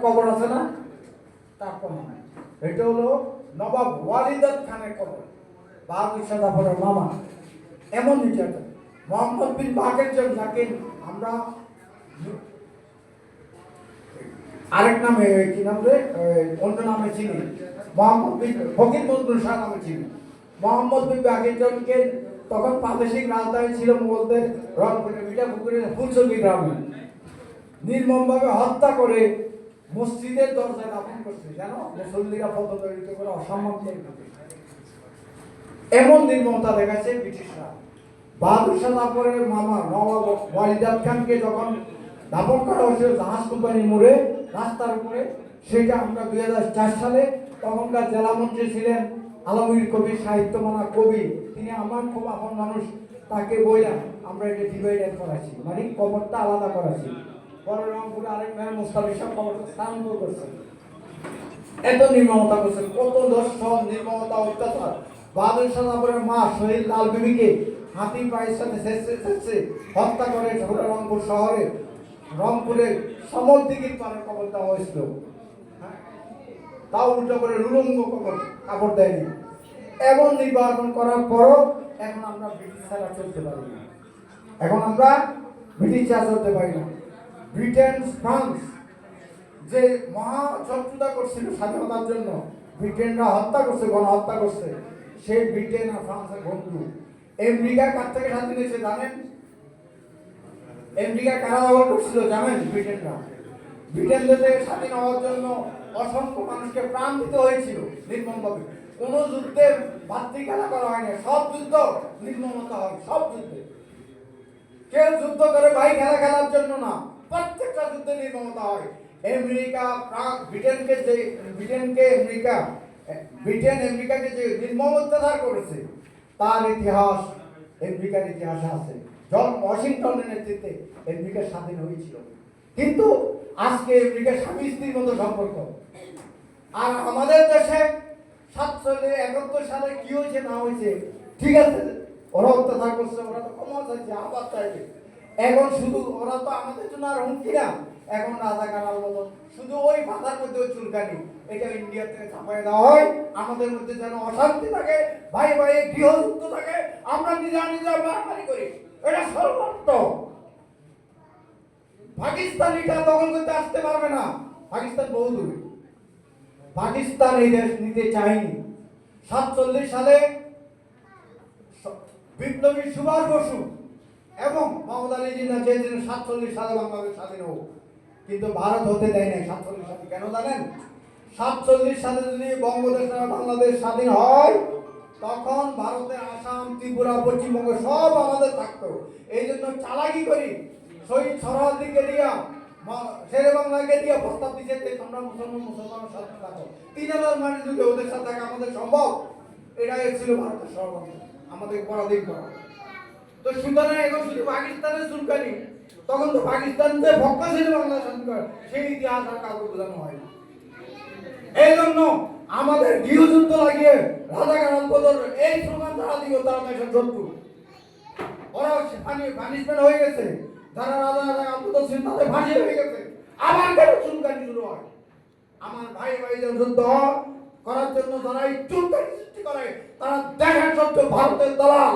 কবর আছে না, তার প্রমাণ। এটা হলো নবাব ওয়ালিদাত খানের কবর, বাহাদুর শাহ জাফরের মামা। এমন নির্যাতন মোহাম্মদ বিন বাকের জন্য, যাকে আমরা আরেক নামে কি নাম রে, অন্য নামে চিনি, মোহাম্মদ বিন ফকির মজনু শাহ নামে চিনি। মোহাম্মদ বিন বাকের জনকে তখন প্রাদেশিক রাজধানী ছিল মুঘলদের রংপুরের মিঠাপুকুরের ফুলছড়ি গ্রামে। নির্মমভাবে হত্যা করে মসজিদের দরজায় দাফন করছে, যেন মুসল্লিরা পদদলিত করে অসম্মান করে। এমন নির্মমতা দেখাচ্ছে ব্রিটিশরা। বাহাদুর শাহ জাফরের মামা নবাব ওয়ালিদাত খানকে যখন দাফন করা হয়েছিল জাহাজ কোম্পানির মোড়ে রাস্তার উপরে, সেটা আমরা 2004 সালে তখনকার জেলা মন্ত্রী ছিলেন আলমগীর কবির, সাহিত্যমানা কবি, তিনি আমার খুব আপন মানুষ, তাকে বললাম আমরা এটা ডিভাইডেড করাচ্ছি, মানে কবরটা আলাদা করাচ্ছি। পরে রংপুরে আরেক মেয়ের মোস্তাফিজ সাহেব কবরটা স্থানান্তর করছেন। এত নির্মমতা করছেন, কত দর্শন, নির্মমতা, অত্যাচার। বাহাদুর শাহ জাফরের মা শহীদ লাল বিবিকে হাতি পায়ের সাথে শেষে হত্যা করে রংপুর শহরে, রংপুরের সমল দিঘির পারে কবর দেওয়া হয়েছিল। তাও উল্টো করে লুলঙ্গ কাপড় দেয়নি। এমন নির্বাচন করার পরও এখন আমরা ব্রিটিশ ছাড়া চলতে পারি না। এখন আমরা ব্রিটিশ ছাড়া চলতে পারি না। ব্রিটেন, ফ্রান্স যে মহা শত্রুতা করছিল স্বাধীনতার জন্য, ব্রিটেনরা হত্যা করছে, গণহত্যা করছে, সেই ব্রিটেন আর ফ্রান্সের বন্ধু। আমেরিকা কার থেকে স্বাধীন হয়েছে জানেন? আমেরিকা কারা দখল করছিল জানেন? ব্রিটেনরা। ব্রিটেন থেকে স্বাধীন হওয়ার জন্য অসংখ্য মানুষকে প্রাণ দিতে হয়েছিল নির্মমভাবে। কোন যুদ্ধে ভাতৃখেলা করা হয় না, সব যুদ্ধ নির্মমতা হয়, সব যুদ্ধে। কেউ যুদ্ধ করে ভাই খেলা খেলার জন্য না, প্রত্যেকটা যুদ্ধে নির্মমতা হয়। আমেরিকা, ফ্রান্স, ব্রিটেন আমেরিকাকে যে নির্মম অত্যাচার করেছে, তার ইতিহাস আমেরিকার ইতিহাসে আছে। জর্জ ওয়াশিংটনের নেতৃত্বে আমেরিকা স্বাধীন হয়েছিল। কিন্তু আজকে আমেরিকার স্বামী স্ত্রীর মতো সম্পর্ক। আর আমাদের দেশে 71 সালে কি হয়েছে না হয়েছে, ঠিক আছে, ওরা অত্যাচার করছে, ওরা তো ক্ষমা চাইছে, আবার চাইবে। এখন শুধু ওরা তো আমাদের জন্য আর হুমকি না, এখন রাজাকার মতো শুধু ওই ভাষার মধ্যে ওই চুলকানি, এটা ইন্ডিয়া থেকে ছাপাই দেওয়া হয়। আমাদের মধ্যে যেন অশান্তি থাকে, ভাই ভাই গৃহযুদ্ধ থাকে, আমরা নিজা মারামারি করি, এটা সর্বত্র। পাকিস্তানিটা দখল করতে আসতে পারবে না, পাকিস্তান বহু দূরে। পাকিস্তান এই দেশ নিতে চায়নি। 47 সালে বিপ্লবী সুভাষ বসু এবং মোহাম্মদ আলী জিন্নাহ চেয়েছিলেন 47 সালে বাংলাদেশ স্বাধীন হোক, কিন্তু ভারত হতে দেয় নাই 47 সালে। কেন জানেন? 47 সালে যদি বঙ্গদেশ আর বাংলাদেশ স্বাধীন হয়, তখন ভারতের আসাম, ত্রিপুরা, পশ্চিমবঙ্গ সব আমাদের থাকতো। এই জন্য চালাকি করি শহীদ সরোয়ার্দীকে দিয়া, শেরে বাংলাকে দিয়া প্রস্তাব দিয়েছে তোমরা মুসলমানের সাথে থাকো। 3000 মানুষ যদি ওদের সাথে থাকে আমাদের সম্ভব? এটাই ছিল ভারতের ষড়যন্ত্র, আমাদের পরাধীন করা। তো সুতরাং এখন শুধু পাকিস্তানের চুলকানি, তখন তো পাকিস্তান যে ভক্ত ছিল বাংলাদেশ স্বাধীন করে, সেই ইতিহাস আর কাউকে বোঝানো হয় না। এই জন্য আমাদের গৃহযুদ্ধ লাগিয়ে রাজাকার আন্দোলন এই স্লোগান তারা দিব, তারা দেশের শত্রু। ওরা পানিশমেন্ট হয়ে গেছে, যারা রাজাকার আন্দোলন ছিল তাদের ফাঁসি হয়ে গেছে, আবার কেন চুলকানি শুরু হয়? আমার ভাই ভাইদের যুদ্ধ করার জন্য যারা এই চুলকানি সৃষ্টি করে, তারা দেশের শত্রু, ভারতের দালাল।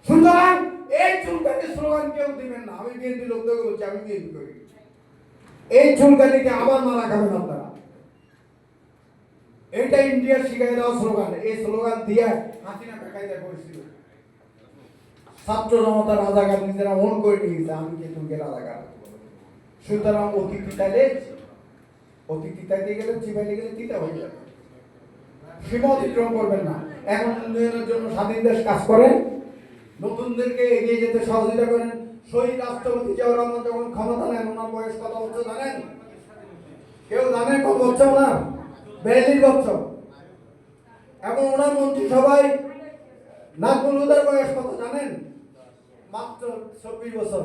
সুতরাং এই চুলকানি স্লোগান কেউ দিবেন না। আমি বিএনপি লোকদেরকে বলছি, আমি বিএনপি করি, এই চুলকানিকে আবার মারা খাবেন আপনারা। এটা ইন্ডিয়ার শিখাই দেওয়া স্লোগান। এই স্লোগান দিয়ে হাসিনা ঠেকাই দেয় পরিস্থিতি। ছাত্র জনতা রাজাকার নিজেরা মন করে নিয়েছে, আমি কে তুমি রাজাকার। সুতরাং অতিথি চাইতে গেলে চিবাইতে গেলে তিতা হয়ে যাবে। সীমা অতিক্রম করবেন না। এখন উন্নয়নের জন্য স্বাধীন দেশ কাজ করেন, নতুনদেরকে এগিয়ে যেতে সহযোগিতা করেন। শহীদ রাষ্ট্রপতি জিয়াউর রহমান যখন ক্ষমতা নেন, ওনার বয়স কত বছর জানেন? কেউ জানেন কত বছর? ওনার 42 বছর। এবং ওনার মন্ত্রিসভায় নাজমুল হুদার বয়স কত জানেন? মাত্র 24 বছর।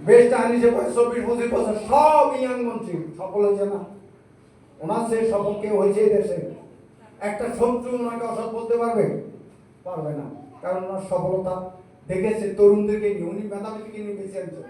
বেস্ট আনিসের বয়স 24-25 বছর। সব ইয়াং মন্ত্রী, সফল হয়েছে না? ওনার সে সফল কেউ হয়েছে দেশে? একটা শত্রু ওনাকে অসৎ বলতে পারবে? পারবে না, কারণ ওনার সফলতা দেখেছে তরুণদেরকে নিয়ে, উনি মেধাবীকে নিয়ে বেঁচে আনছেন।